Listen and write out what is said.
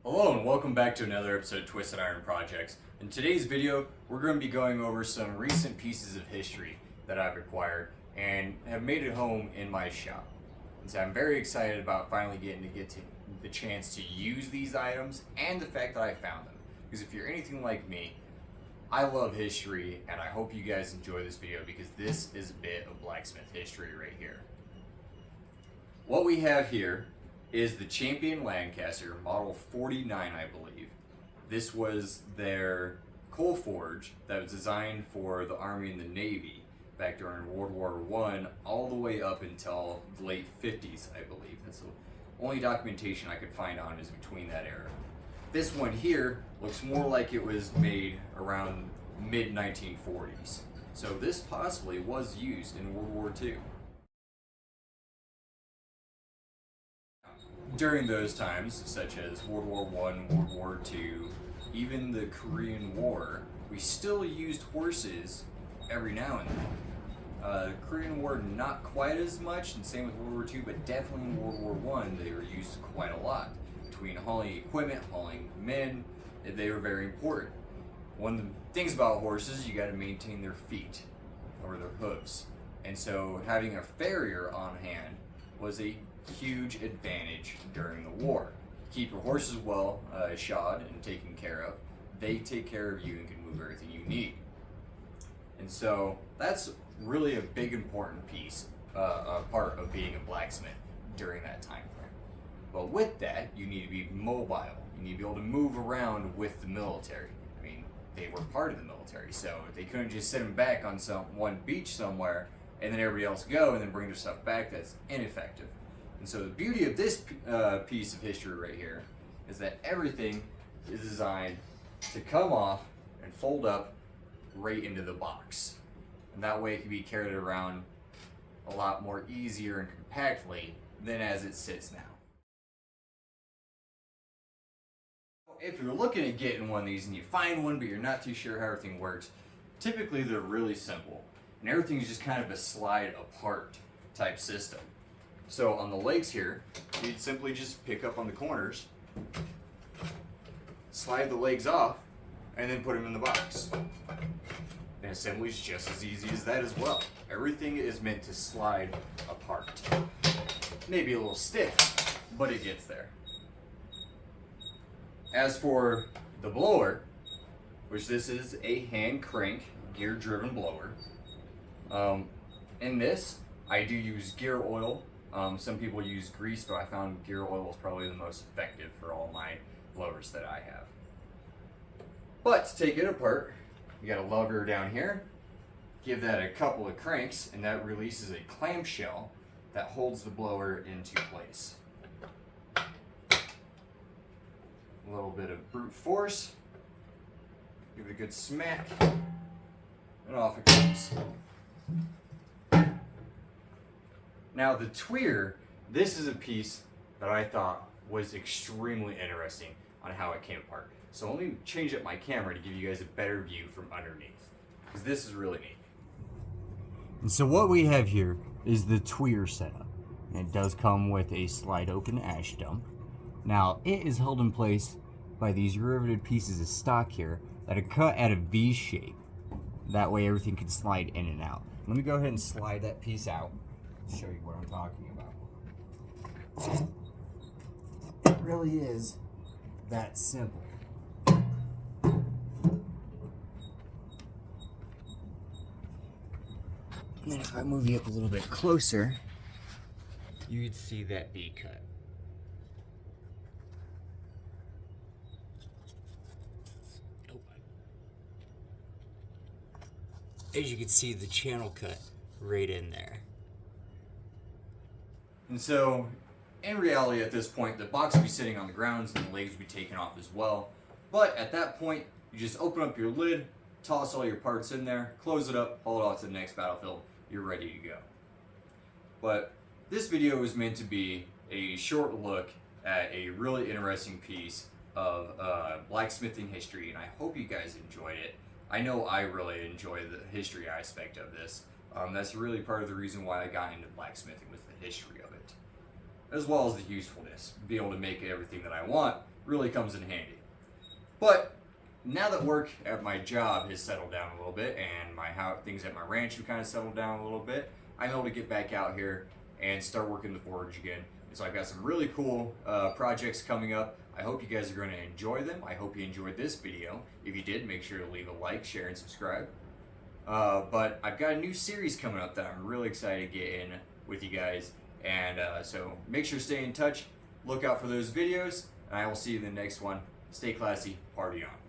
Hello and welcome back to another episode of Twisted Iron Projects. In today's video, we're going to be going over some recent pieces of history that I've acquired and have made it home in my shop. And so I'm very excited about finally getting to get the chance to use these items and the fact that I found them. Because if you're anything like me, I love history and I hope you guys enjoy this video because this is a bit of blacksmith history right here. What we have here is the Champion Lancaster, model 49, I believe. This was their coal forge that was designed for the Army and the Navy back during World War I, all the way up until the late 50s, I believe. That's the only documentation I could find on is between that era. This one here looks more like it was made around mid-1940s. So this possibly was used in World War II. During those times, such as World War I, World War II, even the Korean War, we still used horses every now and then. Korean War, not quite as much, and same with World War II, but definitely in World War I, they were used quite a lot. Between hauling equipment, hauling men, they were very important. One of the things about horses, you got to maintain their feet, or their hooves. And so having a farrier on hand was a huge advantage during the war. Keep your horses well shod and taken care of. They take care of you and can move everything you need. And so that's really a big important piece, a part of being a blacksmith during that time frame. But with that, you need to be mobile. You need to be able to move around with the military. I mean, they were part of the military, so they couldn't just sit them back on one beach somewhere and then everybody else go and then bring their stuff back. That's ineffective. And so the beauty of this piece of history right here is that everything is designed to come off and fold up right into the box. And that way it can be carried around a lot more easier and compactly than as it sits now. If you're looking at getting one of these and you find one but you're not too sure how everything works, typically they're really simple. And everything's just kind of a slide apart type system. So on the legs here, you'd simply just pick up on the corners, slide the legs off, and then put them in the box. And assembly is just as easy as that as well. Everything is meant to slide apart. Maybe a little stiff, but it gets there. As for the blower, which this is a hand crank, gear-driven blower. In this, I do use gear oil. Some people use grease, but I found gear oil is probably the most effective for all my blowers that I have. But to take it apart, you got a lever down here, give that a couple of cranks, and that releases a clamshell that holds the blower into place. A little bit of brute force, give it a good smack, and off it comes. Now the tweer, this is a piece that I thought was extremely interesting on how it came apart. So let me change up my camera to give you guys a better view from underneath, because this is really neat. And so what we have here is the tweer setup. And it does come with a slide open ash dump. Now it is held in place by these riveted pieces of stock here that are cut at a V shape. That way everything can slide in and out. Let me go ahead and slide that piece out. Show you what I'm talking about. It really is that simple. And then if I move you up a little bit closer, you'd see that V cut. As you can see, the channel cut right in there. And so, in reality at this point, the box will be sitting on the ground and the legs will be taken off as well. But at that point, you just open up your lid, toss all your parts in there, close it up, haul it off to the next battlefield, you're ready to go. But this video is meant to be a short look at a really interesting piece of blacksmithing history, and I hope you guys enjoyed it. I know I really enjoy the history aspect of this. That's really part of the reason why I got into blacksmithing, was the history of it, as well as the usefulness. Be able to make everything that I want really comes in handy. But now that work at my job has settled down a little bit and things at my ranch have kind of settled down a little bit, I'm able to get back out here and start working the forge again. And so I've got some really cool projects coming up. I hope you guys are going to enjoy them. I hope you enjoyed this video. If you did, make sure to leave a like, share, and subscribe. But I've got a new series coming up that I'm really excited to get in with you guys. And so make sure to stay in touch. Look out for those videos. And I will see you in the next one. Stay classy. Party on.